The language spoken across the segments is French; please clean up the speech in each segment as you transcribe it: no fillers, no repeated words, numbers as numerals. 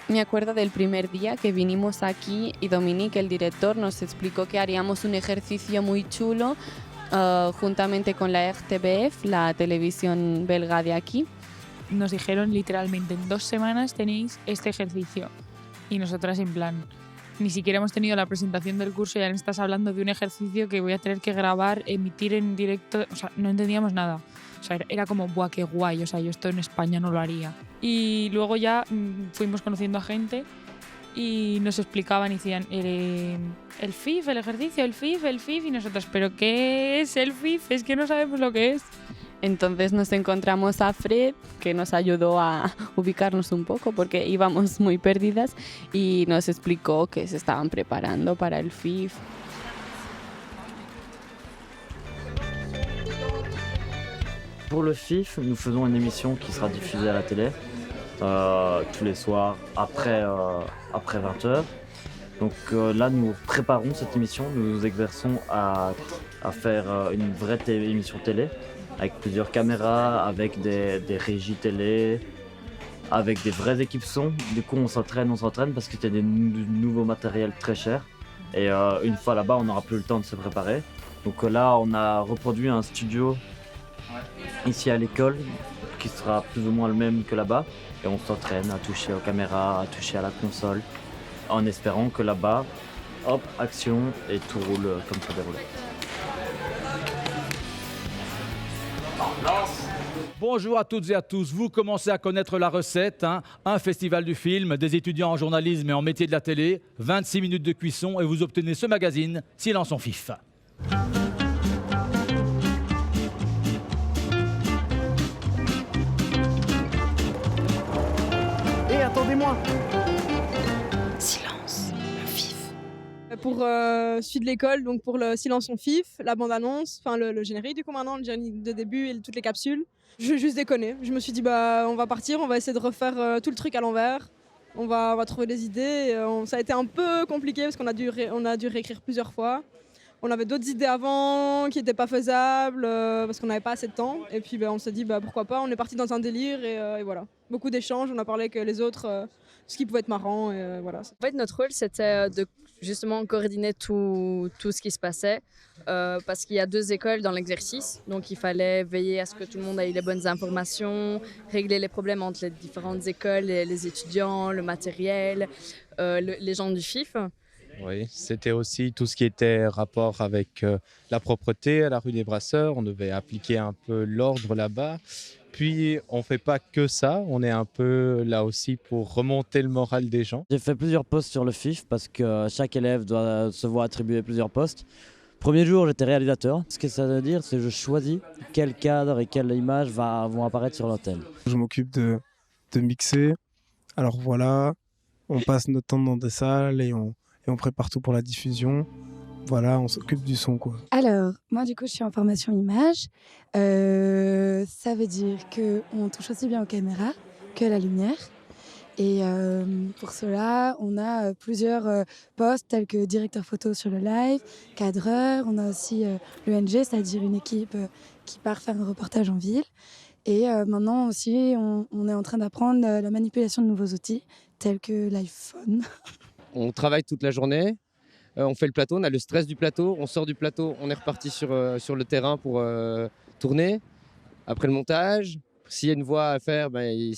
Me acuerdo del primer día que vinimos aquí y Dominique, el director, nos explicó que haríamos un ejercicio muy chulo juntamente con la RTBF, la televisión belga de aquí. Nos dijeron literalmente en 2 semanas tenéis este ejercicio. Y nosotras en plan, ni siquiera hemos tenido la presentación del curso y ya me estás hablando de un ejercicio que voy a tener que grabar, emitir en directo. O sea, no entendíamos nada. O sea, era como, ¡buah, qué guay! O sea, yo esto en España no lo haría. Y luego ya fuimos conociendo a gente y nos explicaban y decían el FIF, el ejercicio, el FIF, y nosotros, ¿pero qué es el FIF? Es que no sabemos lo que es. Entonces nos encontramos a Fred, que nos ayudó a ubicarnos un poco porque íbamos muy perdidas y nos explicó que se estaban preparando para el FIF. Pour le FIF, nous faisons une émission qui sera diffusée à la télé tous les soirs après 20h. Donc là, nous préparons cette émission, nous nous exerçons à faire une vraie émission télé avec plusieurs caméras, avec des régies télé, avec des vraies équipes son. Du coup, on s'entraîne parce qu'il y a des nouveaux matériels très chers. Et une fois là-bas, on n'aura plus le temps de se préparer. Donc là, on a reproduit un studio ici à l'école qui sera plus ou moins le même que là-bas. Et on s'entraîne à toucher aux caméras, à toucher à la console, en espérant que là-bas, hop, action, et tout roule comme ça déroule. Bonjour à toutes et à tous. Vous commencez à connaître la recette. Un festival du film, des étudiants en journalisme et en métier de la télé, 26 minutes de cuisson et vous obtenez ce magazine, Silence on FIF. Hé, attendez-moi! Silence, on FIF. Pour celui de l'école, donc pour le Silence on FIF, la bande-annonce, enfin le générique du coup maintenant, le générique de début et toutes les capsules. Je vais juste déconner. Je me suis dit on va partir, on va essayer de refaire tout le truc à l'envers. On va trouver des idées. Ça a été un peu compliqué parce qu'on a dû réécrire plusieurs fois. On avait d'autres idées avant qui n'étaient pas faisables parce qu'on n'avait pas assez de temps. Et puis on s'est dit pourquoi pas. On est parti dans un délire et voilà. Beaucoup d'échanges. On a parlé avec les autres, ce qui pouvait être marrant. Et voilà. En fait, notre rôle, c'était de justement coordonner tout ce qui se passait parce qu'il y a 2 écoles dans l'exercice. Donc il fallait veiller à ce que tout le monde ait les bonnes informations, régler les problèmes entre les différentes écoles, les étudiants, le matériel, les gens du FIF. Oui, c'était aussi tout ce qui était rapport avec la propreté à la rue des Brasseurs. On devait appliquer un peu l'ordre là-bas. Puis, on ne fait pas que ça. On est un peu là aussi pour remonter le moral des gens. J'ai fait plusieurs postes sur le FIF parce que chaque élève doit se voir attribuer plusieurs postes. Premier jour, j'étais réalisateur. Ce que ça veut dire, c'est que je choisis quel cadre et quelle image vont apparaître sur l'antenne. Je m'occupe de mixer. Alors voilà, on passe notre temps dans des salles et on prépare tout pour la diffusion. Voilà, on s'occupe du son, quoi. Alors, moi, du coup, je suis en formation image. Ça veut dire qu'on touche aussi bien aux caméras que à la lumière. Et pour cela, on a plusieurs postes tels que directeur photo sur le live, cadreur. On a aussi l'ENG, c'est-à-dire une équipe qui part faire un reportage en ville. Et maintenant aussi, on est en train d'apprendre la manipulation de nouveaux outils tels que l'iPhone. On travaille toute la journée, on fait le plateau, on a le stress du plateau, on sort du plateau, on est reparti sur le terrain pour tourner. Après le montage, s'il y a une voix à faire, il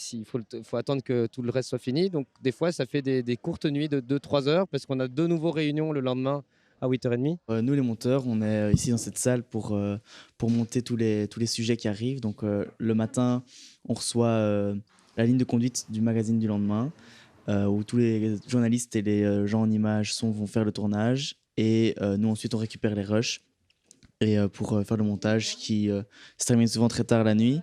faut attendre que tout le reste soit fini. Donc des fois, ça fait des courtes nuits de 2-3 heures parce qu'on a 2 nouveaux réunions le lendemain à 8h30. Nous, les monteurs, on est ici dans cette salle pour monter tous les sujets qui arrivent. Donc le matin, on reçoit la ligne de conduite du magazine du lendemain. Où tous les journalistes et les gens en images vont faire le tournage et nous ensuite on récupère les rushs et pour faire le montage qui se termine souvent très tard la nuit,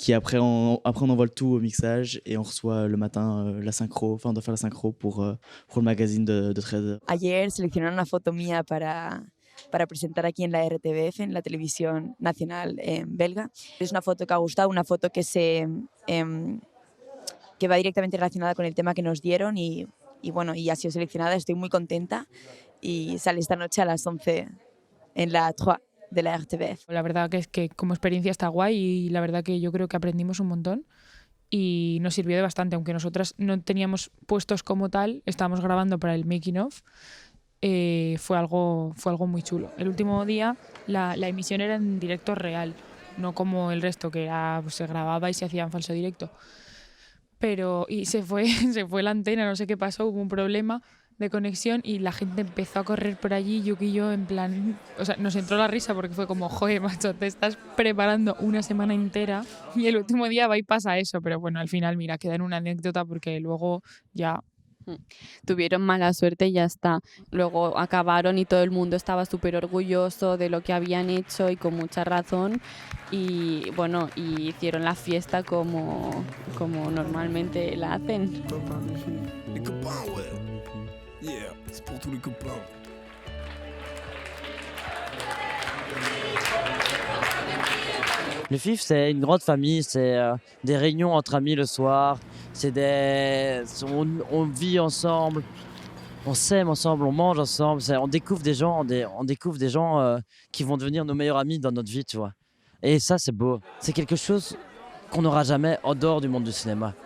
qui après on envoie le tout au mixage et on reçoit le matin la synchro, on doit faire la synchro pour le magazine de 13h. Ayer seleccionaron una foto mía para presentar aquí en la RTBF, en la televisión nacional belga. Es una foto que ha gustado, una foto que que va directamente relacionada con el tema que nos dieron y bueno, y ha sido seleccionada, estoy muy contenta y sale esta noche a las 11 en la 3 de la RTBF. La verdad que es que como experiencia está guay y la verdad que yo creo que aprendimos un montón y nos sirvió de bastante, aunque nosotras no teníamos puestos como tal, estábamos grabando para el making of. Fue algo muy chulo. El último día la emisión era en directo real, no como el resto, que era, pues, se grababa y se hacía en falso directo. Y se fue la antena, no sé qué pasó, hubo un problema de conexión y la gente empezó a correr por allí, Yuk y yo en plan, o sea, nos entró la risa porque fue como, joder, macho, te estás preparando una semana entera y el último día va y pasa eso, pero bueno, al final, mira, queda en una anécdota porque luego ya... Tuvieron mala suerte y ya está. Luego acabaron y todo el mundo estaba súper orgulloso de lo que habían hecho y con mucha razón. Y bueno, y hicieron la fiesta como normalmente la hacen. Le FIF, c'est une grande famille, c'est des réunions entre amis le soir, on vit ensemble, on s'aime ensemble, on mange ensemble, on découvre des gens, qui vont devenir nos meilleurs amis dans notre vie, tu vois. Et ça, c'est beau. C'est quelque chose qu'on n'aura jamais en dehors du monde du cinéma.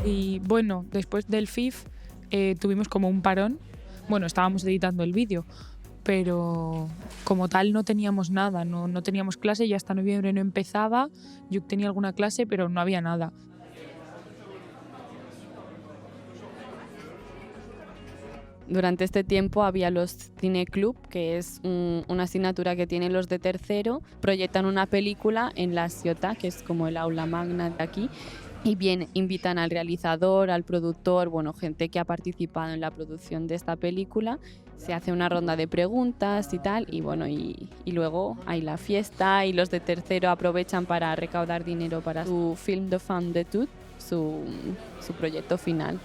Y bueno, después del FIF tuvimos como un parón. Bueno, estábamos editando el vídeo, pero como tal no teníamos nada, no teníamos clase y hasta noviembre no empezaba. Yo tenía alguna clase, pero no había nada. Durante este tiempo había los cineclub, que es una asignatura que tienen los de tercero. Proyectan una película en la Ciotat, que es como el aula magna de aquí. Y bien, invitan al realizador, al productor, bueno, gente que ha participado en la producción de esta película. Se hace una ronda de preguntas y tal, y bueno, y luego hay la fiesta y los de tercero aprovechan para recaudar dinero para su film de fin d'études, su proyecto final.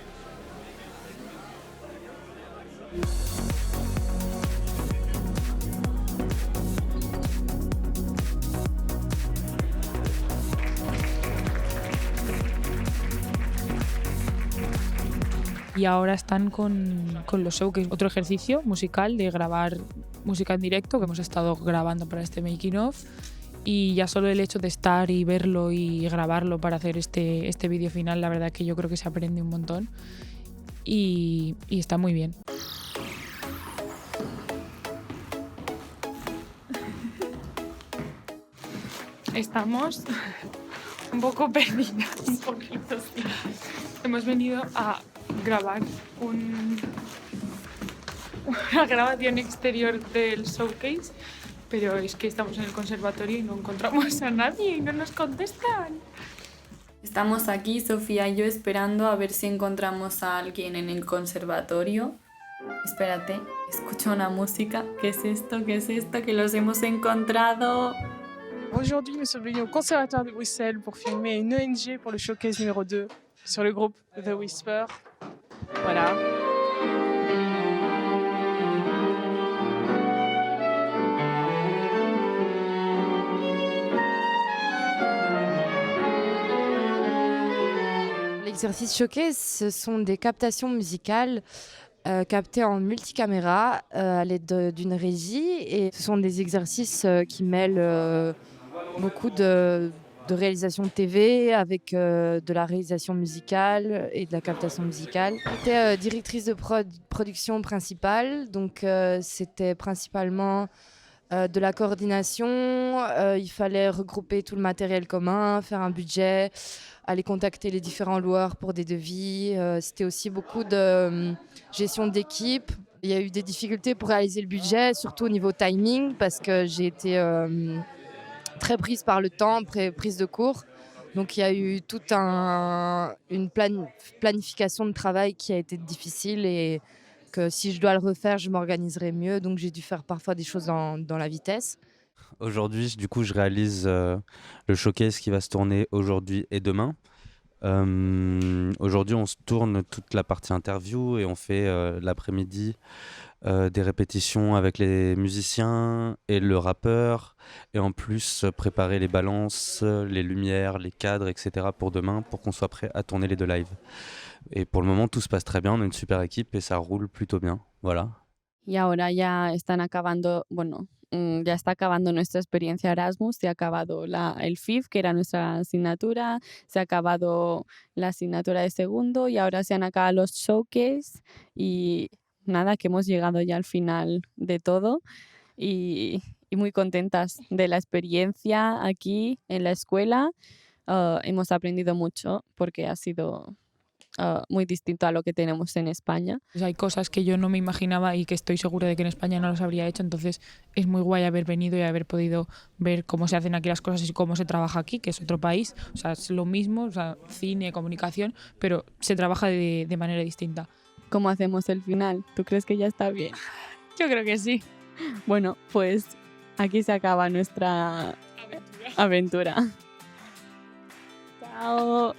Y ahora están con los showcase, otro ejercicio musical de grabar música en directo que hemos estado grabando para este making of, y ya solo el hecho de estar y verlo y grabarlo para hacer este vídeo final, la verdad que yo creo que se aprende un montón y está muy bien. Estamos un poco perdidas, un poquito, sí. Hemos venido a grabar una grabación exterior del showcase, pero es que estamos en el conservatorio y no encontramos a nadie y no nos contestan. Estamos aquí, Sofía y yo, esperando a ver si encontramos a alguien en el conservatorio. Espérate, escucho una música. ¿Qué es esto? ¿Qué es esto? Que los hemos encontrado. Aujourd'hui, nous sommes venus au Conservatoire de Bruxelles pour filmer une ONG pour le showcase numéro 2 sur le groupe The Whisper. Voilà. L'exercice showcase, ce sont des captations musicales captées en multicaméra à l'aide d'une régie, et ce sont des exercices qui mêlent beaucoup de réalisation de TV avec de la réalisation musicale et de la captation musicale. J'étais directrice de production principale, donc c'était principalement de la coordination. Il fallait regrouper tout le matériel commun, faire un budget, aller contacter les différents loueurs pour des devis. C'était aussi beaucoup de gestion d'équipe. Il y a eu des difficultés pour réaliser le budget, surtout au niveau timing, parce que j'ai été très prise par le temps, prise de cours. Donc il y a eu toute une planification de travail qui a été difficile, et que si je dois le refaire, je m'organiserai mieux. Donc j'ai dû faire parfois des choses dans la vitesse. Aujourd'hui, du coup, je réalise le showcase qui va se tourner aujourd'hui et demain. Aujourd'hui, on se tourne toute la partie interview et on fait l'après-midi des répétitions avec les musiciens et le rappeur, et en plus préparer les balances, les lumières, les cadres, etc. pour demain, pour qu'on soit prêt à tourner les 2 lives. Et pour le moment, tout se passe très bien, on a une super équipe et ça roule plutôt bien. Voilà. Y ahora ya están acabando, bueno, ya está acabando nuestra experiencia Erasmus, se ha acabado el FIF, que era nuestra asignatura, se ha acabado la asignatura de segundo y ahora se han acabado los showcase y nada, que hemos llegado ya al final de todo y muy contentas de la experiencia aquí en la escuela. Hemos aprendido mucho porque ha sido muy distinto a lo que tenemos en España. Pues hay cosas que yo no me imaginaba y que estoy segura de que en España no las habría hecho, entonces es muy guay haber venido y haber podido ver cómo se hacen aquí las cosas y cómo se trabaja aquí, que es otro país, o sea, es lo mismo, o sea, cine, comunicación, pero se trabaja de manera distinta. ¿Cómo hacemos el final? ¿Tú crees que ya está bien? Yo creo que sí. Bueno, pues aquí se acaba nuestra aventura. Chao.